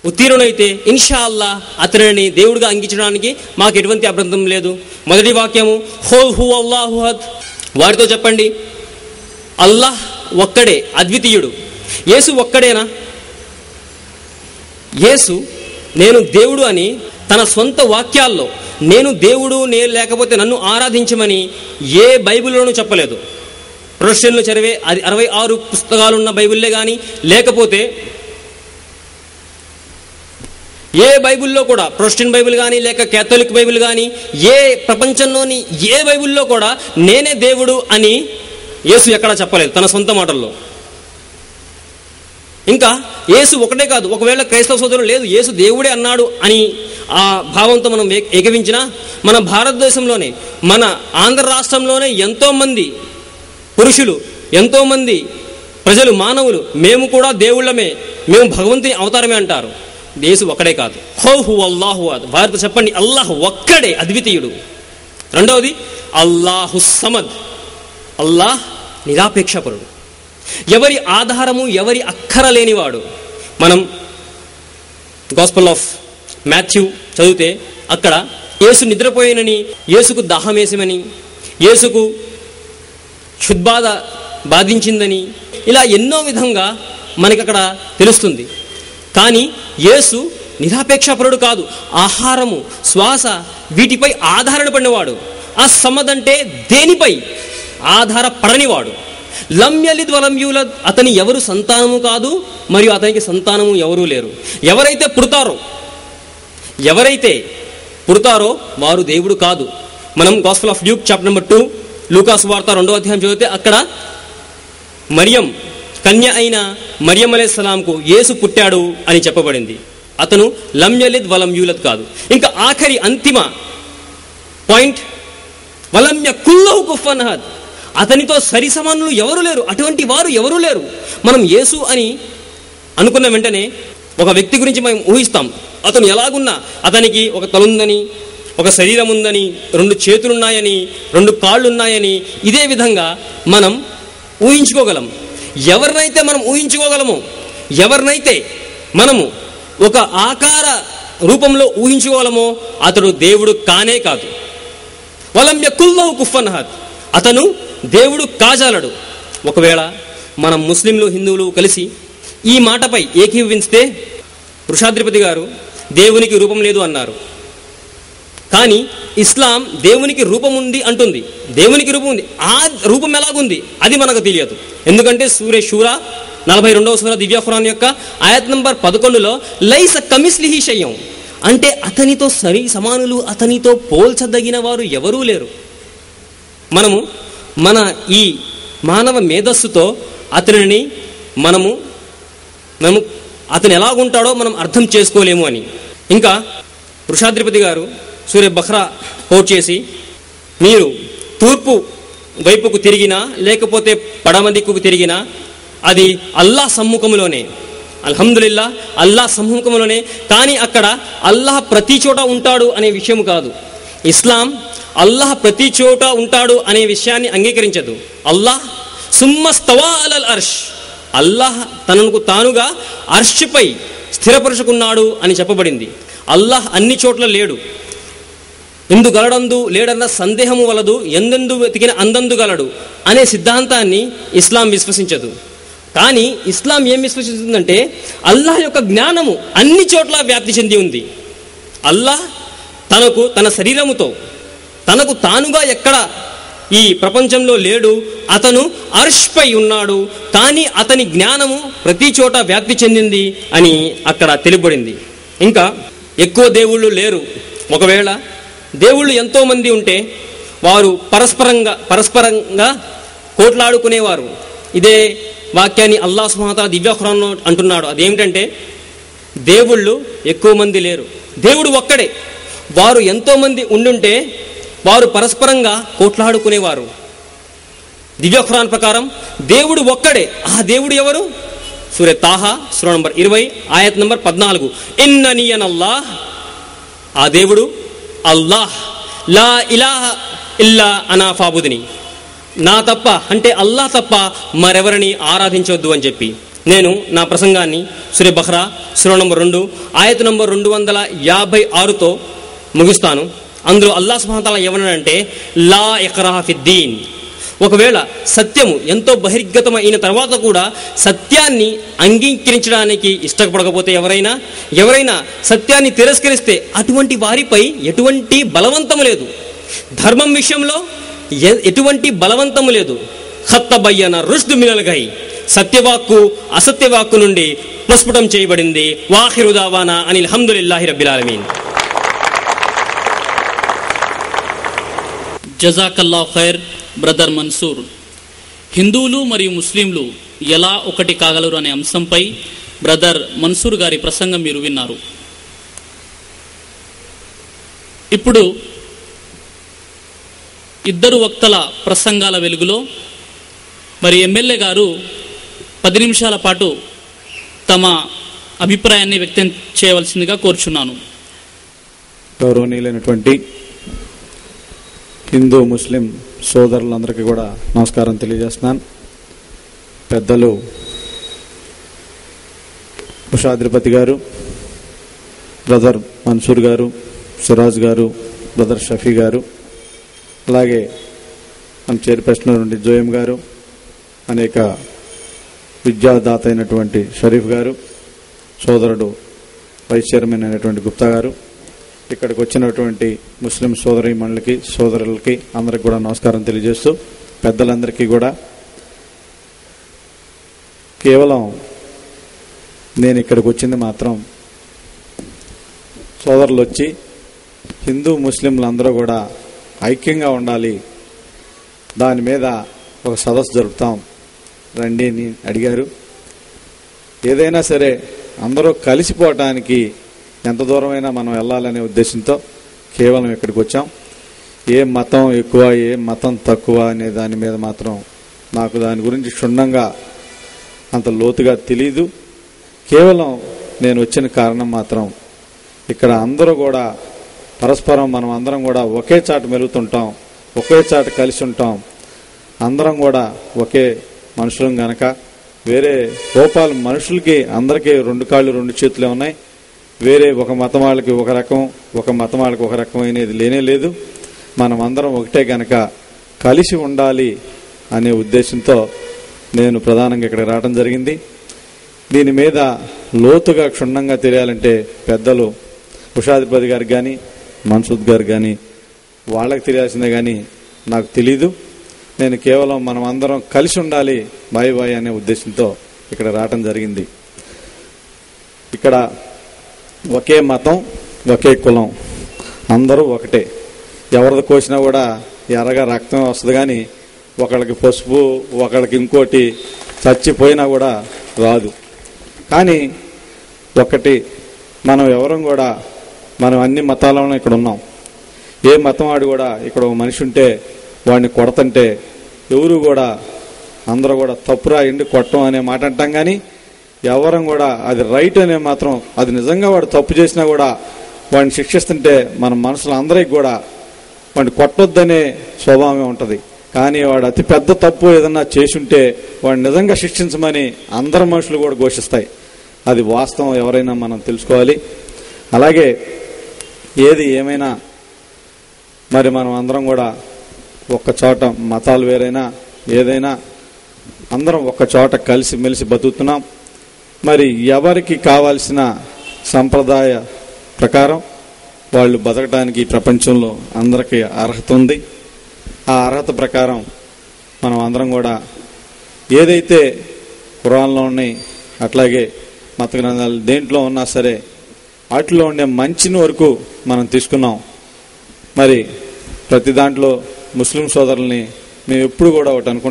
ఉత్తీర్ణుడైతే ఇన్షా అల్లా అతనిని దేవుడిగా అంగీకరించడానికి మాకు ఎటువంటి అభ్యంతరం లేదు. మొదటి వాక్యము హుల్ హు అల్లాహు అహద్. వారితో చెప్పండి, అల్లాహ్ ఒక్కడే, అద్వితీయుడు. యేసు ఒక్కడేనా? యేసు నేను దేవుడు అని తన సొంత వాక్యాల్లో నేను దేవుడు, నేను లేకపోతే నన్ను ఆరాధించమని ఏ బైబిల్లోనూ చెప్పలేదు. ప్రొటెస్టెంట్లు చదివే 66 పుస్తకాలున్న బైబిల్లే కానీ, లేకపోతే ఏ బైబిల్లో కూడా, ప్రొటెస్టెంట్ బైబిల్ కానీ లేక కేథలిక్ బైబిల్ కానీ, ఏ ప్రపంచంలోని ఏ బైబిల్లో కూడా నేనే దేవుడు అని యేసు ఎక్కడా చెప్పలేదు తన సొంత మాటల్లో. ఇంకా యేసు ఒకటే కాదు, ఒకవేళ క్రైస్తవ సోదరులు లేదు యేసు దేవుడే అన్నాడు అని ఆ భావంతో మనం ఏకవించినా, మన భారతదేశంలోనే, మన ఆంధ్ర రాష్ట్రంలోనే ఎంతోమంది పురుషులు, ఎంతోమంది ప్రజలు, మానవులు మేము కూడా దేవుళ్ళమే, మేము భగవంతుని అవతారమే అంటారు. యేసు ఒక్కడే కాదు. హు అల్లాహు అహద్. వారితో చెప్పండి, అల్లాహ్ ఒక్కడే, అద్వితీయుడు. రెండవది అల్లాహు సమద్. అల్లాహ్ నిరాపేక్షపరుడు, ఎవరి ఆధారము, ఎవరి అక్కర లేనివాడు. మనం గాస్పెల్ ఆఫ్ మాథ్యూ చదివితే అక్కడ యేసు నిద్రపోయినని, యేసుకు దాహం వేసమని, యేసుకు క్షుద్బాధ బాధించిందని, ఇలా ఎన్నో విధంగా మనకి అక్కడ తెలుస్తుంది. కానీ యేసు నిరాపేక్షపరుడు కాదు. ఆహారము, శ్వాస, వీటిపై ఆధారపడినవాడు. ఆ సమదంటే దేనిపై ఆధారపడనివాడు. లం యలిద్ వలం యూలద్. అతని ఎవరు సంతానము కాదు, మరియు అతనికి సంతానము ఎవరూ లేరు. ఎవరైతే పుడతారో వారు దేవుడు కాదు. మనం gospel of Luke chapter number 2, లూకాసు వార్త 2వ అధ్యాయం చదివితే అక్కడ మరియం, కన్య అయిన మరియం అలైహిస్సలాంకు యేసు పుట్టాడు అని చెప్పబడింది. అతను లం యలిద్ వలం యూలద్ కాదు. ఇంకా ఆఖరి అంతిమ పాయింట్, వలం యకుల్ లహు కుఫువన్ అహద్. అతనితో సరి సమానులు ఎవరు లేరు, అటువంటి వారు ఎవరూ లేరు. మనం యేసు అని అనుకున్న వెంటనే ఒక వ్యక్తి గురించి మనం ఊహిస్తాం. అతను ఎలాగున్నా, అతనికి ఒక తలుందని, ఒక శరీరం ఉందని, 2 చేతులున్నాయని, 2 కాళ్ళున్నాయని, ఇదే విధంగా మనం ఊహించుకోగలం. ఎవరినైతే మనం ఊహించుకోగలమో, ఎవరినైతే మనము ఒక ఆకార రూపంలో ఊహించుకోగలమో అతడు దేవుడు కానే కాదు. వలం యకుల్ లహు కుఫువన్ అహద్. అతను దేవుడు కాజాలడు. ఒకవేళ మనం ముస్లింలు, హిందువులు కలిసి ఈ మాటపై ఏకీభవిస్తే, వృషాద్రిపతి గారు దేవునికి రూపం లేదు అన్నారు. కానీ ఇస్లాం దేవునికి రూపం ఉంది అంటుంది. దేవునికి రూపం ఉంది. ఆ రూపం ఎలాగుంది అది మనకు తెలియదు. ఎందుకంటే సూరే షూరా 42వ సూరా దివ్య ఖురాన్ యొక్క ఆయత్ నంబర్ 11లో లైస కమిస్లిహి షైయం అంటే అతనితో సరి సమానులు, అతనితో పోల్చదగిన వారు ఎవరూ లేరు. మనము మన ఈ మానవ మేధస్సుతో అతనిని మనము అతను ఎలాగుంటాడో మనం అర్థం చేసుకోలేము అని. ఇంకా వృషాద్రిపతి గారు సూర్య బఖ్రా కోట్ చేసి, మీరు తూర్పు వైపుకు తిరిగినా లేకపోతే పడమ దిక్కుకు తిరిగినా అది అల్లాహ్ సమ్ముఖంలోనే, అల్హమ్దులిల్లా అల్లాహ్ సమ్ముఖంలోనే. కానీ అక్కడ అల్లాహ్ ప్రతి చోట ఉంటాడు అనే విషయం కాదు. ఇస్లాం అల్లాహ్ ప్రతి చోట ఉంటాడు అనే విషయాన్ని అంగీకరించదు. అల్లాహ్ సుమ్మస్తవా అలల్ అర్ష్, అల్లాహ్ తనకు తానుగా అర్ష్పై స్థిరపరుచుకున్నాడు అని చెప్పబడింది. అల్లాహ్ అన్ని చోట్ల లేడు. ఎందు గలడందు లేడన్న సందేహము వలదు, ఎందెందు వెతికిన అందందు గలడు అనే సిద్ధాంతాన్ని ఇస్లాం విశ్వసించదు. కానీ ఇస్లాం ఏం విశ్వసిస్తుందంటే అల్లాహ్ యొక్క జ్ఞానము అన్ని చోట్ల వ్యాప్తి చెంది ఉంది. అల్లాహ్ తన శరీరముతో తనకు తానుగా ఎక్కడ ఈ ప్రపంచంలో లేడు. అతను అర్ష్పై ఉన్నాడు. కానీ అతని జ్ఞానము ప్రతి చోట వ్యాప్తి చెందింది అని అక్కడ తెలుపబడింది. ఇంకా ఎక్కువ దేవుళ్ళు లేరు. ఒకవేళ దేవుళ్ళు ఎంతోమంది ఉంటే వారు పరస్పరంగా కోట్లాడుకునేవారు. ఇదే వాక్యాన్ని అల్లాహ్ సుబ్హానహు వ తఆలా దివ్య ఖురాన్లో అంటున్నాడు. అదేమిటంటే దేవుళ్ళు ఎక్కువ మంది లేరు, దేవుడు ఒక్కడే. వారు ఎంతోమంది ఉండుంటే వారు పరస్పరంగా కోట్లాడుకునేవారు. దివ్య ఖురాన్ ప్రకారం దేవుడు ఒక్కడే. ఆ దేవుడు ఎవరు? సూరే తాహా సూరా నంబర్ 20 ఆయత్ నంబర్ 14, ఇన్ననీ అనల్లాహ్, ఆ దేవుడు అల్లాహ్, లా ఇలాహ ఇల్లా అనా ఫాబుద్ని, నా తప్ప అంటే అల్లాహ్ తప్ప మరెవరిని ఆరాధించవద్దు అని చెప్పి. నేను నా ప్రసంగాన్ని సూర బహ్రా సూర నంబర్ 2 ఆయత్ నంబర్ 256తో ముగిస్తాను. అందులో అల్లాహ్ సుబ్హానహు వ తఆలా ఏమన్నాడంటే, లా ఇక్రాహ ఫిద్దీన్. ఒకవేళ సత్యము ఎంతో బహిర్గతమైన తర్వాత కూడా సత్యాన్ని అంగీకరించడానికి ఇష్టపడకపోతే ఎవరైనా సత్యాన్ని తిరస్కరిస్తే అటువంటి వారిపై ఎటువంటి బలవంతము లేదు. ధర్మం విషయంలో ఎటువంటి బలవంతము లేదు. ఖత్తబయ్యన రుష్ద్ మినల్ గై, సత్యవాక్కు అసత్యవాక్కు నుండి ప్రస్ఫుటం చేయబడింది. వాఖిరు దావానా అనిల్ హమ్దులిల్లాహి రబ్బిల్ ఆలమీన్. జజాకల్లాహ్ ఖైర్ బ్రదర్ మన్సూర్. హిందువులు మరియు ముస్లింలు ఎలా ఒకటి కాగలరు అనే అంశంపై బ్రదర్ మన్సూర్ గారి ప్రసంగం మీరు విన్నారు. ఇప్పుడు ఇద్దరు వక్తల ప్రసంగాల వెలుగులో మరి ఎమ్మెల్యే గారు 10 నిమిషాల పాటు తమ అభిప్రాయాన్ని వ్యక్తం చేయవలసిందిగా కోరుచున్నాను. గౌరవనీయులైనటువంటి హిందూ ముస్లిం సోదరులందరికీ కూడా నమస్కారం తెలియజేస్తున్నాను. పెద్దలు ఉషాద్రిపతి గారు, బ్రదర్ మన్సూర్ గారు, సిరాజ్ గారు, బ్రదర్ షఫీ గారు, అలాగే మన చైర్పర్సన్ నుండి జోయం గారు, అనేక విద్యాదాత అయినటువంటి షరీఫ్ గారు, సోదరుడు వైస్ చైర్మన్ అయినటువంటి గుప్తా గారు, ఇక్కడికి వచ్చినటువంటి ముస్లిం సోదరీమణులకి సోదరులకి అందరికి కూడా నమస్కారం తెలియజేస్తూ, పెద్దలందరికీ కూడా కేవలం నేను ఇక్కడికి వచ్చింది మాత్రం సోదరులు వచ్చి హిందూ ముస్లింలందరూ కూడా ఐక్యంగా ఉండాలి, దాని మీద ఒక సదస్సు జరుపుతాం రండి అని అడిగారు. ఏదైనా సరే అందరూ కలిసిపోవటానికి ఎంత దూరమైనా మనం వెళ్ళాలనే ఉద్దేశంతో కేవలం ఇక్కడికి వచ్చాం. ఏ మతం ఎక్కువ ఏ మతం తక్కువ అనే దాని మీద మాత్రం నాకు దాని గురించి క్షుణ్ణంగా అంత లోతుగా తెలీదు. కేవలం నేను వచ్చిన కారణం మాత్రం ఇక్కడ అందరూ కూడా పరస్పరం మనం అందరం కూడా ఒకే చాట మెలుగుతుంటాం, ఒకే చాట కలిసి ఉంటాం, అందరం కూడా ఒకే మనుషులం గనక వేరే కోపాలు మనుషులకి అందరికీ 2 కాళ్ళు 2 చేతులే ఉన్నాయి. వేరే ఒక మతం వాళ్ళకి ఒక రకం, ఒక మతం వాళ్ళకి ఒక రకం అనేది లేనే లేదు. మనం అందరం ఒకటే గనక కలిసి ఉండాలి అనే ఉద్దేశంతో నేను ప్రధానంగా ఇక్కడ రావడం జరిగింది. దీని మీద లోతుగా క్షుణ్ణంగా తెలియాలంటే పెద్దలు ఉషాధిపతి గారికి కానీ మన్సూద్ గారు కానీ వాళ్ళకి తెలియాల్సిందే కానీ నాకు తెలీదు. నేను కేవలం మనం అందరం కలిసి ఉండాలి బాయ్ అనే ఉద్దేశంతో ఇక్కడ రావడం జరిగింది. ఇక్కడ ఒకే మతం ఒకే కులం అందరూ ఒకటే. ఎవరిది కోసినా కూడా ఎర్రగా రక్తం వస్తుంది, కానీ ఒకళ్ళకి పసుపు ఒకళ్ళకి ఇంకోటి చచ్చిపోయినా కూడా రాదు. కానీ ఒకటి మనం ఎవరం కూడా మనం అన్ని మతాలను ఇక్కడ ఉన్నాం. ఏ మతం వాడు కూడా ఇక్కడ ఒక మనిషి ఉంటే వాడిని కొడతంటే ఎవరు కూడా అందరూ కూడా తప్పురా ఎండి కొట్టం అనే మాట అంటాం, కానీ ఎవరం కూడా అది రైట్ అనే మాత్రం అది నిజంగా వాడు తప్పు చేసినా కూడా వాడిని శిక్షిస్తుంటే మన మనసులో అందరికి కూడా వాడిని కొట్టొద్దనే స్వభావమే ఉంటుంది. కానీ వాడు అతి పెద్ద తప్పు ఏదన్నా చేసుంటే వాడిని నిజంగా శిక్షించమని అందరు మనుషులు కూడా ఘోషిస్తాయి. అది వాస్తవం ఎవరైనా మనం తెలుసుకోవాలి. అలాగే ఏది ఏమైనా మరి మనం అందరం కూడా ఒక్క చోట, మతాలు వేరైనా ఏదైనా అందరం ఒక్క చోట కలిసి మెలిసి బతుకుతున్నాం. మరి ఎవరికి కావాల్సిన సంప్రదాయ ప్రకారం వాళ్ళు బతకడానికి ప్రపంచంలో అందరికీ అర్హత ఉంది. ఆ అర్హత ప్రకారం మనం అందరం కూడా ఏదైతే ఖురాన్లో ఉన్నాయి అట్లాగే మత గ్రంథాలు దేంట్లో ఉన్నా సరే వాటిలో ఉండే మంచిని వరకు మనం తీసుకున్నాం. మరి ప్రతి దాంట్లో ముస్లిం సోదరుల్ని మేము ఎప్పుడు కూడా ఒకటి అనుకుంటాం,